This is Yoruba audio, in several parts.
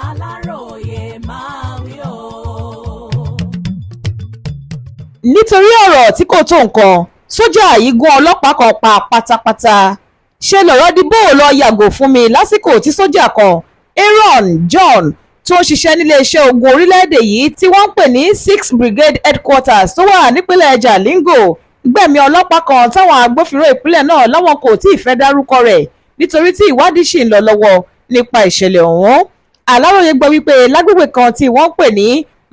Aláròyé máa wí o. Nítorí ọ̀rọ̀ tí kò tó nǹkan, sójà yìí gún ọlọ́pàá kan pa pátápátá. Ṣe lọ̀rọ̀ di bó lọ yàgò fún mi lásìkò tí sójà kan, Aaron John, tó ń ṣiṣẹ́ nílé iṣẹ́ ogun orílẹ̀-èdè yìí tí wọ́n ń pè ní 6th Brigade Headquarters tó wà nípínlẹ̀ Jalingo, gbẹ̀mí ọlọ́pàá kan táwọn agbófinró ìpínlẹ̀ náà láwọn kò tí ì fẹ́ dárúkọ rẹ̀ nítorí tí ìwádìí ṣì ń lọ lọ́wọ́ nípa ìṣẹ̀lẹ̀ ọ̀hún. Aláròyé gbọ́ wípé lágbègbè kan tí wọ́n ń pè ní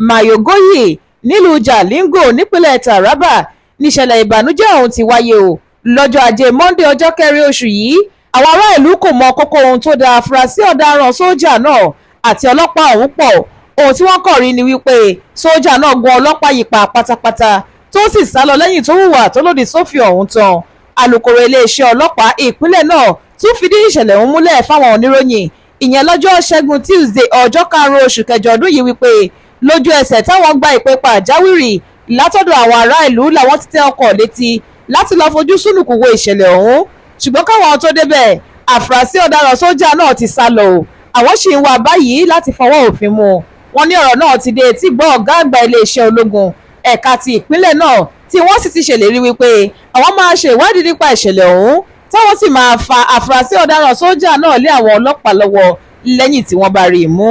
Mayogoyi nílùú Jalingo nípínlẹ̀ Taraba níṣẹ̀lẹ̀ ìbànújẹ́ ọ̀hún ti wáyé o. Lọ́jọ́ Ajé Monday ọjọ́ 4 oṣù yìí, àwọn ará ìlú kò mọ kókó ohun tó da afurasí ọ̀daràn sójà náà àti ọlọ́pàá ọ̀hún pọ̀. Ohun tí wọ́n kàn rí ni wípé sójà náà gun ọlọ́pàá yìí pa pátápátá tó sì sá lọ lẹ́yìn tó hùwà tó lòdì sófin ọ̀hún tán. Alukoro iléeṣẹ́ ọlọ́pàá ìpínlẹ̀ náà tún fìdí ìṣẹ̀lẹ̀ ọ̀hún múlẹ̀ fáwọn oníròyìn ìyẹn lọ́jọ́ Ṣẹ́gun Tuesday ọjọ́ 5 oṣù kẹjọ ọdún yìí wípé lójú ẹsẹ̀ táwọn gba ìpè pàjáwìrì látọ̀dọ̀ àwọn ará ìlú làwọn ti tẹ ọkọ̀ létí láti lọ fojú súnùkùn wo ìṣẹ̀lẹ̀ ọ̀hún, ṣùgbọ́n káwọn tó débẹ̀ àfúrásì ọ̀daràn sójà náà ti sá lọ o. Àwọn sì ń wá báyìí láti fọwọ́ òfin mú. Wọ́n ní ọ̀rọ̀ náà ti dé etí gbọ́ ọ̀gá àgbà iléeṣẹ́ ológun ẹ̀ka ti ìpínlẹ̀ náà tí wọ́n sì ti ṣèlérí wípé àwọn máa ṣe ìwádìí nípa ìṣẹ̀lẹ̀ ọ̀hún táwọn sì máa fa àfúrásì ọ̀daràn sójà náà lé àwọn ọlọ́pàá lọ́wọ́ lẹ́yìn tí wọ́n bá rí i mú.